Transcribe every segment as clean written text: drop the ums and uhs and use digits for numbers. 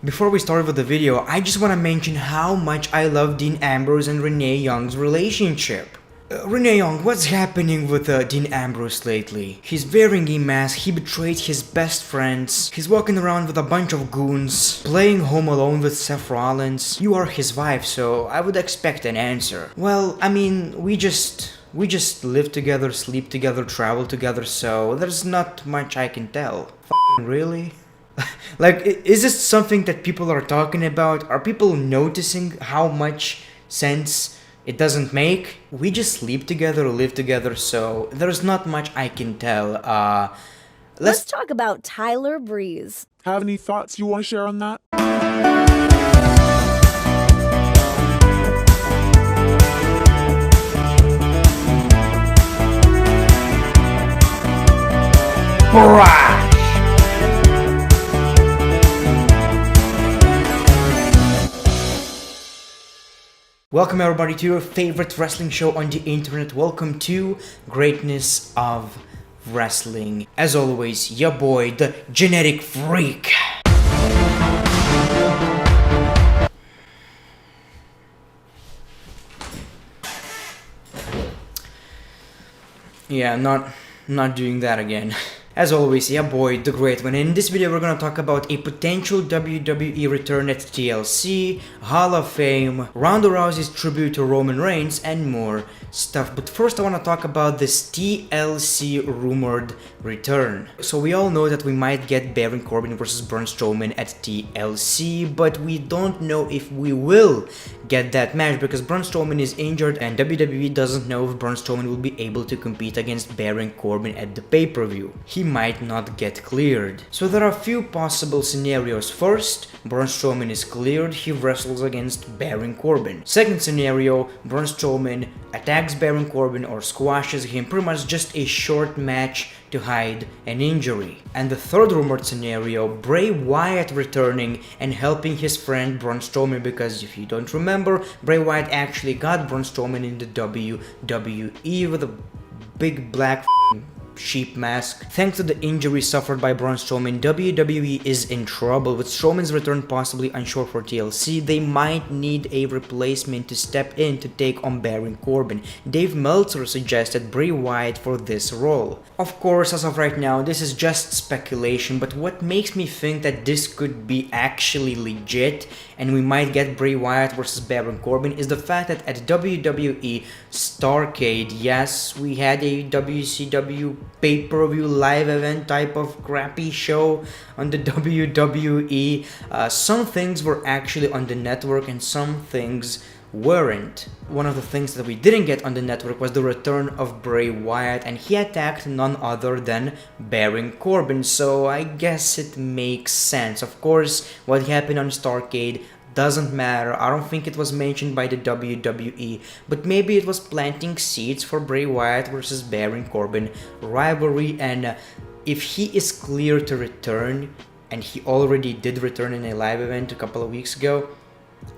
Before we start with the video, I just want to mention how much I love Dean Ambrose and Renee Young's relationship. Renee Young, what's happening with Dean Ambrose lately? He's wearing a mask, he betrayed his best friends, he's walking around with a bunch of goons, playing Home Alone with Seth Rollins. You are his wife, so I would expect an answer. Well, I mean, we just live together, sleep together, travel together, so there's not much I can tell. F***ing really? Like, is this something that people are talking about? Are people noticing how much sense it doesn't make? We just sleep together, live together, so there's not much I can tell. Let's talk about Tyler Breeze. Have any thoughts you want to share on that? Welcome everybody to your favorite wrestling show on the internet. Welcome to Greatness of Wrestling. As always, your boy, the genetic freak. Yeah, not doing that again. As always, yeah boy, the great one. In this video we're gonna talk about a potential WWE return at TLC, Hall of Fame, Ronda Rousey's tribute to Roman Reigns, and more stuff. But first I wanna talk about this TLC rumored return. So we all know that we might get Baron Corbin versus Braun Strowman at TLC, but we don't know if we will get that match because Braun Strowman is injured and WWE doesn't know if Braun Strowman will be able to compete against Baron Corbin at the pay-per-view. He might not get cleared. So there are a few possible scenarios. First, Braun Strowman is cleared, he wrestles against Baron Corbin. Second scenario, Braun Strowman attacks Baron Corbin or squashes him, pretty much just a short match to hide an injury. And the third rumored scenario, Bray Wyatt returning and helping his friend Braun Strowman, because if you don't remember, Bray Wyatt actually got Braun Strowman in the WWE with a big black sheep mask. Thanks to the injury suffered by Braun Strowman, WWE is in trouble. With Strowman's return possibly unsure for TLC, they might need a replacement to step in to take on Baron Corbin. Dave Meltzer suggested Bray Wyatt for this role. Of course, as of right now, this is just speculation, but what makes me think that this could be actually legit and we might get Bray Wyatt versus Baron Corbin is the fact that at WWE Starrcade, yes, we had a WCW pay-per-view live event type of crappy show on the WWE. Some things were actually on the network and some things weren't. One of the things that we didn't get on the network was the return of Bray Wyatt, and he attacked none other than Baron Corbin, so I guess it makes sense. Of course, what happened on Starrcade doesn't matter. I don't think it was mentioned by the WWE, but maybe it was planting seeds for Bray Wyatt versus Baron Corbin rivalry. And if he is clear to return, and he already did return in a live event a couple of weeks ago,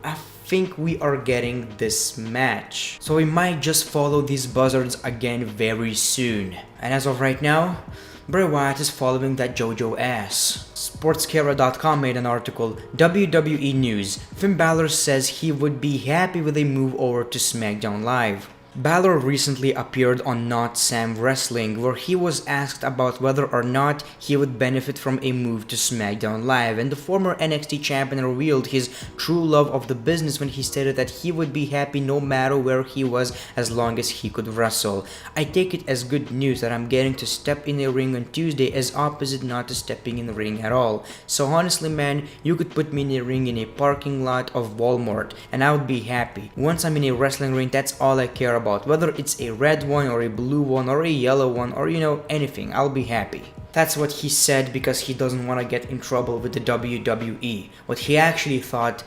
I think we are getting this match. So we might just follow these buzzards again very soon. And as of right now, Bray Wyatt is following that JoJo ass. Sportscara.com made an article. WWE News. Finn Balor says he would be happy with a move over to SmackDown Live. Balor recently appeared on Not Sam Wrestling, where he was asked about whether or not he would benefit from a move to SmackDown Live, and the former NXT champion revealed his true love of the business when he stated that he would be happy no matter where he was as long as he could wrestle. I take it as good news that I'm getting to step in a ring on Tuesday as opposite not to stepping in the ring at all. So honestly man, you could put me in a ring in a parking lot of Walmart and I would be happy. Once I'm in a wrestling ring, that's all I care about. Whether it's a red one or a blue one or a yellow one or anything, I'll be happy. That's what he said because he doesn't want to get in trouble with the WWE. What he actually thought,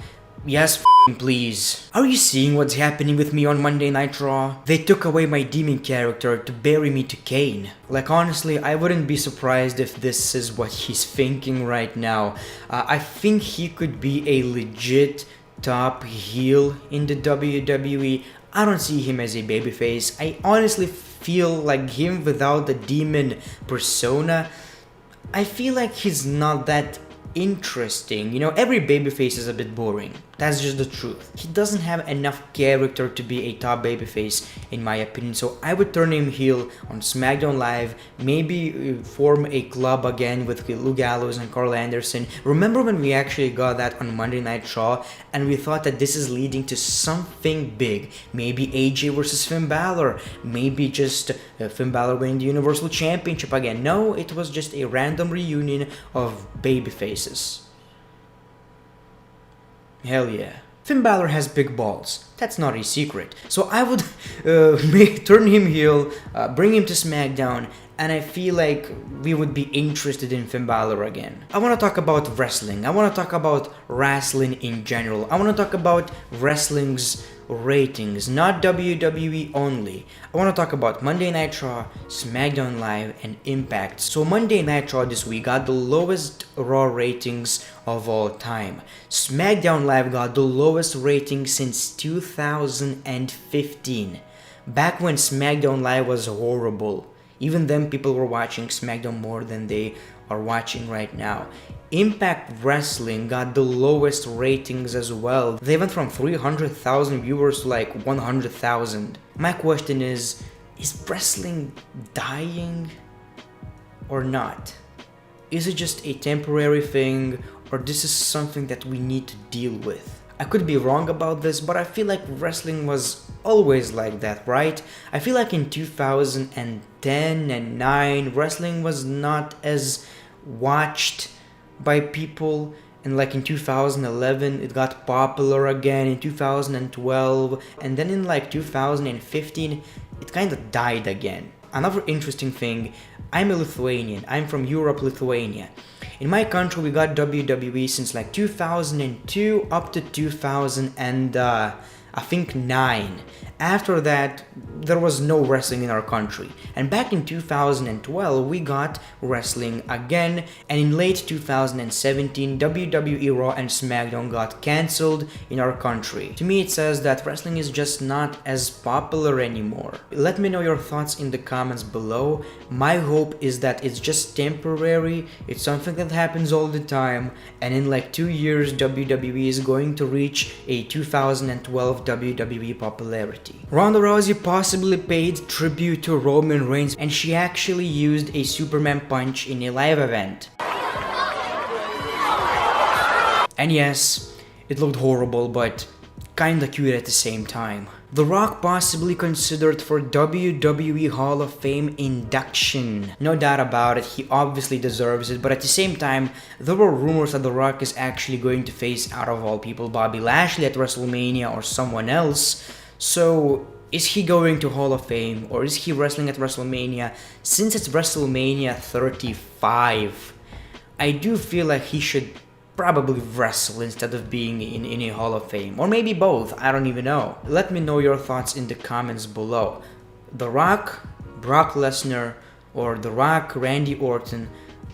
yes, please. Are you seeing what's happening with me on Monday Night Raw? They took away my demon character to bury me to Kane. Like honestly, I wouldn't be surprised if this is what he's thinking right now. I think he could be a legit top heel in the WWE. I don't see him as a babyface. I honestly feel like him without the demon persona. I feel like he's not that interesting. You know, every babyface is a bit boring. That's just the truth. He doesn't have enough character to be a top babyface in my opinion, so I would turn him heel on SmackDown Live, maybe form a club again with Lou Gallows and Carl Anderson. Remember when we actually got that on Monday Night Raw and we thought that this is leading to something big? Maybe AJ versus Finn Balor, maybe just Finn Balor winning the Universal Championship again. No, it was just a random reunion of babyfaces. Hell yeah. Finn Balor has big balls. That's not a secret. So I would turn him heel, bring him to SmackDown, and I feel like we would be interested in Finn Balor again. I want to talk about wrestling. I want to talk about wrestling in general. I want to talk about wrestling's ratings, not WWE only. I want to talk about Monday Night Raw, SmackDown Live, and Impact. So Monday Night Raw this week got the lowest Raw ratings of all time. SmackDown Live got the lowest ratings since 2015. Back when SmackDown Live was horrible. Even then, people were watching SmackDown more than they are watching right now. Impact Wrestling got the lowest ratings as well. They went from 300,000 viewers to like 100,000. My question is wrestling dying or not? Is it just a temporary thing, or this is something that we need to deal with? I could be wrong about this, but I feel like wrestling was always like that, right? I feel like in 2010 and 9, wrestling was not as watched by people, and like in 2011 it got popular again, in 2012, and then in like 2015 it kind of died again. Another interesting thing, I'm a Lithuanian. I'm from Europe, Lithuania. In my country we got WWE since like 2002 up to 2009. After that, there was no wrestling in our country. And back in 2012, we got wrestling again. And in late 2017, WWE Raw and SmackDown got cancelled in our country. To me, it says that wrestling is just not as popular anymore. Let me know your thoughts in the comments below. My hope is that it's just temporary. It's something that happens all the time. And in like 2 years, WWE is going to reach a 2012 WWE popularity. Ronda Rousey possibly paid tribute to Roman Reigns, and she actually used a Superman punch in a live event. And yes, it looked horrible, but kinda cute at the same time. The Rock possibly considered for WWE Hall of Fame induction. No doubt about it, he obviously deserves it, but at the same time, there were rumors that The Rock is actually going to face, out of all people, Bobby Lashley at WrestleMania or someone else. So, is he going to Hall of Fame, or is he wrestling at WrestleMania? Since it's WrestleMania 35, I do feel like he should probably wrestle instead of being in a Hall of Fame. Or maybe both, I don't even know. Let me know your thoughts in the comments below. The Rock, Brock Lesnar, or The Rock, Randy Orton.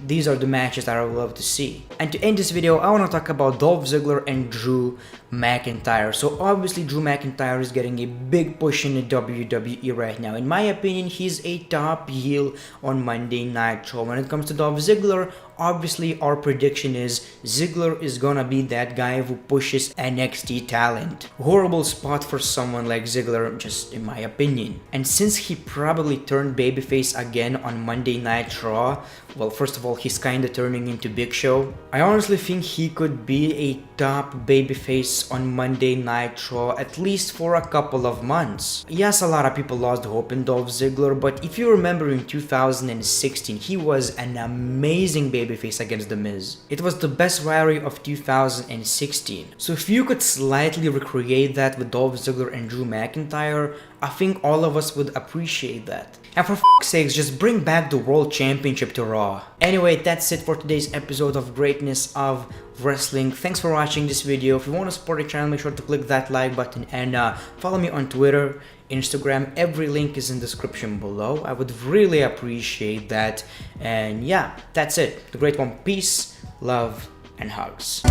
These are the matches that I would love to see. And to end this video, I want to talk about Dolph Ziggler and Drew McIntyre. So obviously Drew McIntyre is getting a big push in the WWE right now. In my opinion, he's a top heel on Monday Night Raw. When it comes to Dolph Ziggler, obviously our prediction is Ziggler is gonna be that guy who pushes NXT talent. Horrible spot for someone like Ziggler, just in my opinion. And since he probably turned babyface again on Monday Night Raw, well, first of all, he's kinda turning into Big Show. I honestly think he could be a top babyface on Monday Night Raw, at least for a couple of months. Yes, a lot of people lost hope in Dolph Ziggler, but if you remember in 2016, he was an amazing babyface against The Miz. It was the best rivalry of 2016. So if you could slightly recreate that with Dolph Ziggler and Drew McIntyre, I think all of us would appreciate that. And for f***'s sakes, just bring back the World Championship to Raw. Anyway, that's it for today's episode of Greatness of Wrestling. Thanks for watching this video. If you want to support the channel, make sure to click that like button and follow me on Twitter, Instagram. Every link is in the description below. I would really appreciate that. And yeah, that's it. The Great One. Peace, love, and hugs.